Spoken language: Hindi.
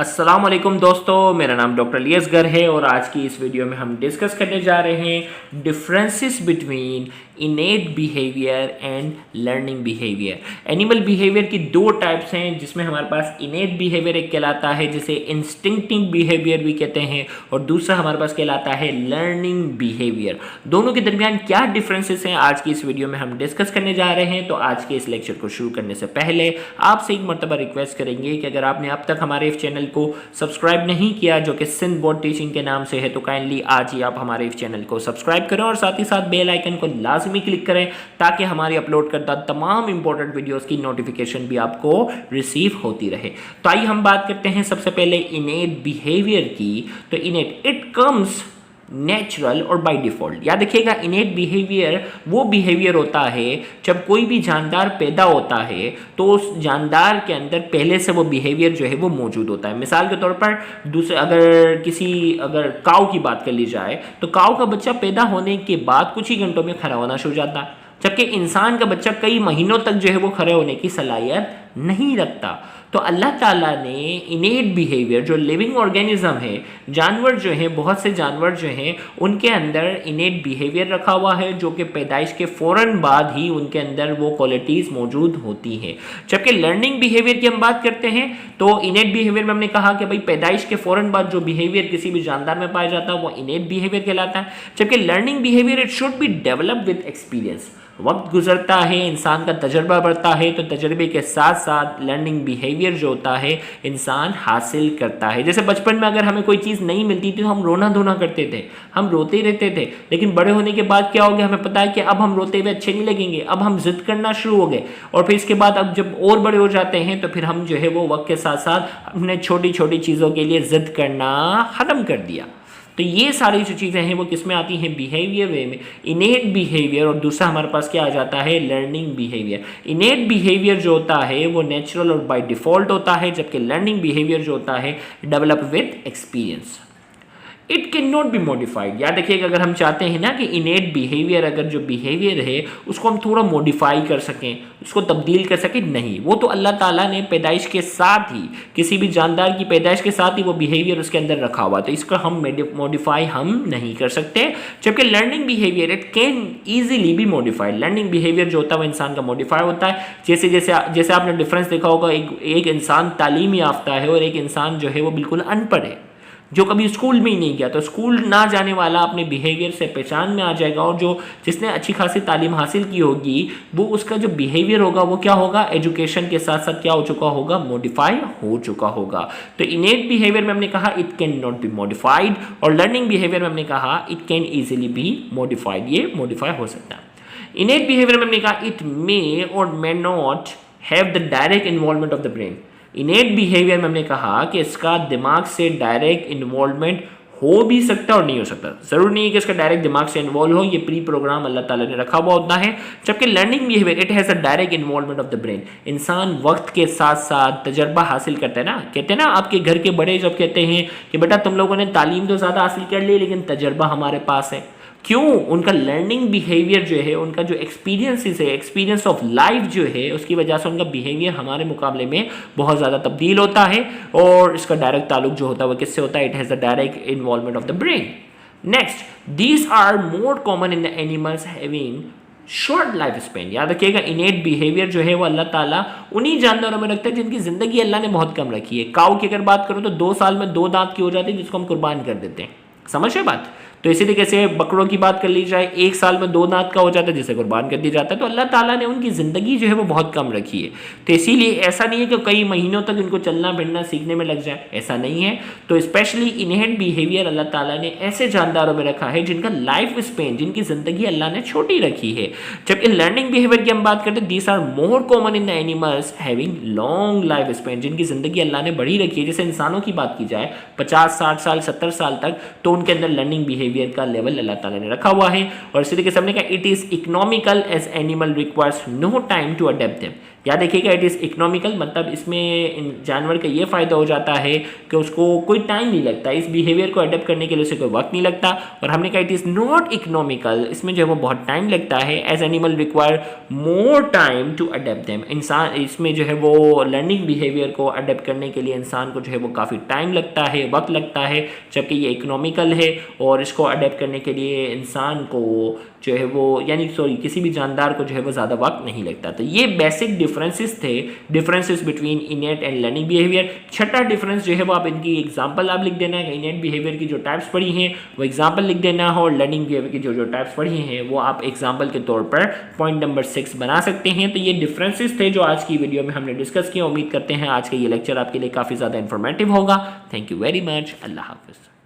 अस्सलाम वालेकुम दोस्तों, मेरा नाम डॉक्टर लियसगर है और आज की इस वीडियो में हम डिस्कस करने जा रहे हैं differences between इनेट behaviour and learning behaviour. Animal behaviour की दो टाइप्स हैं, जिसमें हमारे पास इनेट बिहेवियर एक कहलाता है जिसे इंस्टिंक्टिव बिहेवियर भी कहते हैं, और दूसरा हमारे पास कहलाता है लर्निंग बिहेवियर। दोनों के दरमियान क्या डिफरेंसेस हैं आज की इस वीडियो में हम डिस्कस करने जा रहे हैं। तो आज के इस लेक्चर को शुरू करने से पहले आपसे एक मरतबा रिक्वेस्ट करेंगे कि अगर आपने अब तक हमारे इस चैनल को सब्सक्राइब नहीं किया, जो कि सिंध बोर्ड टीचिंग के नाम से है, तो काइंडली आज ही आप हमारे इस चैनल को सब्सक्राइब करें और साथ ही साथ बेल आइकन को लाजमी क्लिक करें ताकि हमारी अपलोड करता तमाम इंपॉर्टेंट वीडियोस की नोटिफिकेशन भी आपको रिसीव होती रहे। तो आइए हम बात करते हैं सबसे पहले इनेट बिहेवियर की। तो इनेट इट कम्स नेचुरल और बाय डिफॉल्ट। याद रखिएगा, इनेट बिहेवियर वो बिहेवियर होता है जब कोई भी जानदार पैदा होता है तो उस जानदार के अंदर पहले से वो बिहेवियर जो है वो मौजूद होता है। मिसाल के तौर पर दूसरे अगर काऊ की बात कर ली जाए तो काऊ का बच्चा पैदा होने के बाद कुछ ही घंटों में खड़ा होना शुरू हो जाता है, जबकि इंसान का बच्चा कई महीनों तक जो है वो खड़े होने की सलाहियत नहीं रखता। तो अल्लाह ताला ने इनेट बिहेवियर, जो लिविंग ऑर्गेनिज्म है, जानवर जो है, बहुत से जानवर जो हैं उनके अंदर इनेट बिहेवियर रखा हुआ है, जो कि पैदाइश के फ़ौरन बाद ही उनके अंदर वो क्वालिटीज़ मौजूद होती हैं। जबकि लर्निंग बिहेवियर की हम बात करते हैं तो इनेट बिहेवियर में हमने कहा कि भाई पैदाइश के फ़ौरन बाद जो बिहेवियर किसी भी जानदार में पाया जाता है वो इनेट बिहेवियर कहलाता है। जबकि learning behaviour it should be developed with experience. वक्त गुजरता है, इंसान का तजर्बा बढ़ता है, तो तजर्बे के साथ साथ लर्निंग बिहेवियर जो होता है इंसान हासिल करता है। जैसे बचपन में अगर हमें कोई चीज़ नहीं मिलती थी तो हम रोना धोना करते थे, हम रोते ही रहते थे, लेकिन बड़े होने के बाद क्या हो गया, हमें पता है कि अब हम रोते हुए अच्छे नहीं लगेंगे, अब हम जिद करना शुरू हो गए। और फिर इसके बाद अब जब और बड़े हो जाते हैं तो फिर हम जो है वो वक्त के साथ साथ अपने छोटी छोटी चीज़ों के लिए जिद करना ख़त्म कर दिया। तो ये सारी जो चीज़ें हैं वो किस में आती हैं, बिहेवियर वे में, इनेट बिहेवियर। और दूसरा हमारे पास क्या आ जाता है, लर्निंग बिहेवियर। इनेट बिहेवियर जो होता है वो नेचुरल और बाय डिफ़ॉल्ट होता है, जबकि लर्निंग बिहेवियर जो होता है develop with experience. It can not be modified. याद रखिएगा, अगर हम चाहते हैं ना कि इनेट बिहेवियर, अगर जो बिहेवियर है उसको हम थोड़ा मॉडिफाई कर सकें, उसको तब्दील कर सकें, नहीं, वो तो अल्लाह ताला ने पैदाइश के साथ ही, किसी भी जानदार की पैदाइश के साथ ही वो बिहेवियर उसके अंदर रखा हुआ, तो इसका हम मॉडिफाई हम नहीं कर सकते। जबकि learning behaviour it can easily be modified. Learning behaviour जो होता है वो इंसान का मॉडिफाई होता है। जैसे जैसे जैसे आपने डिफरेंस देखा होगा, एक इंसान तालीम याफ्ता है और एक इंसान जो है वो बिल्कुल अनपढ़ है, जो कभी स्कूल में ही नहीं गया। तो स्कूल ना जाने वाला अपने बिहेवियर से पहचान में आ जाएगा, और जो जिसने अच्छी खासी तालीम हासिल की होगी वो उसका जो बिहेवियर होगा वो क्या होगा, एजुकेशन के साथ साथ क्या हो चुका होगा, मॉडिफाई हो चुका होगा। तो इनेट बिहेवियर में हमने कहा it can not be modified, और लर्निंग बिहेवियर में हमने कहा it can easily be modified, ये मॉडिफाई हो सकता है। इनेट बिहेवियर में हमने कहा इट मे और may not have the direct involvement of the brain. इनेट behaviour में हमने कहा कि इसका दिमाग से डायरेक्ट इन्वॉल्वमेंट हो भी सकता और नहीं हो सकता। जरूर नहीं है कि इसका डायरेक्ट दिमाग से इन्वॉल्व हो, ये प्री प्रोग्राम अल्लाह ताला ने रखा हुआ होता है। जबकि learning behaviour it has a direct involvement of the brain. इंसान वक्त के साथ साथ तजर्बा हासिल करता है ना, कहते हैं ना, आपके घर के बड़े जब कहते हैं कि बेटा तुम लोगों ने तालीम तो ज़्यादा हासिल कर ली लेकिन तजर्बा हमारे पास है, क्यों? उनका लर्निंग बिहेवियर जो है, उनका जो एक्सपीरियंसेस है, एक्सपीरियंस ऑफ लाइफ जो है, उसकी वजह से उनका बिहेवियर हमारे मुकाबले में बहुत ज़्यादा तब्दील होता है, और इसका डायरेक्ट ताल्लुक जो होता है वो किससे होता है, it has the direct involvement of the brain. Next, these are more common in the animals having short life span. याद रखिएगा, इनेट बिहेवियर जो है वो अल्लाह ताला उन्हीं जानवरों में रखता है जिनकी ज़िंदगी अल्लाह ने बहुत कम रखी है। काऊ की अगर बात करो तो 2 साल में 2 दांत की हो जाती है, जिसको हम कुर्बान कर देते हैं। समझ है बात? तो इसी तरीके से बकरों की बात कर ली जाए, 1 साल में 2 दांत का हो जाता है, जिसे कुर्बान कर दिया जाता है। तो अल्लाह ताला ने उनकी ज़िंदगी जो है वो बहुत कम रखी है। तो इसीलिए ऐसा नहीं है कि कई महीनों तक इनको चलना फिरना सीखने में लग जाए, ऐसा नहीं है। तो स्पेशली इनहेरेंट बिहेवियर अल्लाह ताला ने ऐसे जानदारों में रखा है जिनका लाइफ स्पेन, जिनकी ज़िंदगी अल्लाह ने छोटी रखी है। जब इन लर्निंग बिहेवियर की हम बात करते हैं, these are more common in the animals having long life span, जिनकी ज़िंदगी अल्लाह ने बड़ी रखी है। जैसे इंसानों की बात की जाए 50, 60 साल, 70 साल तक, तो उनके अंदर लर्निंग बिहेवियर का लेवल अल्लाह ताला ने रखा हुआ है। और इसी तरीके से हमने कहा it is economical as animal requires no time to adapt them. या देखिएगा इट इज़ इकोनॉमिकल, मतलब इसमें जानवर का ये फ़ायदा हो जाता है कि उसको कोई टाइम नहीं लगता, इस बिहेवियर को अडेप्ट करने के लिए उसे कोई वक्त नहीं लगता। और हमने कहा इट इज़ नॉट इकोनॉमिकल, इसमें जो है वो बहुत टाइम लगता है, as animal require more time to adapt them. इंसान इसमें जो है वो लर्निंग बिहेवियर को अडेप्ट करने के लिए इंसान को जो है वो काफ़ी टाइम लगता है, वक्त लगता है, जबकि ये इकोनॉमिकल है और इसको अडेप्ट करने के लिए इंसान को जो है वो यानी किसी भी जानदार को जो है वो ज़्यादा वक्त नहीं लगता। तो ये बेसिक डिफरेंसेस थे, differences between इनेट and learning behaviour. छठा डिफरेंस जो है वो आप इनकी एग्जांपल आप लिख देना है, इनेट बिहेवियर की जो टाइप्स पढ़ी हैं वो एग्जांपल लिख देना है, और लर्निंग बिहेवियर की जो टाइप्स पढ़ी हैं वो आप एग्जांपल के तौर पर पॉइंट नंबर 6 बना सकते हैं। तो ये डिफरेंसेस थे जो आज की वीडियो में हमने डिस्कस किया। उम्मीद करते हैं आज का ये लेक्चर आपके लिए काफ़ी ज़्यादा इंफॉर्मेटिव होगा। Thank you very much. अल्लाह हाफिज़।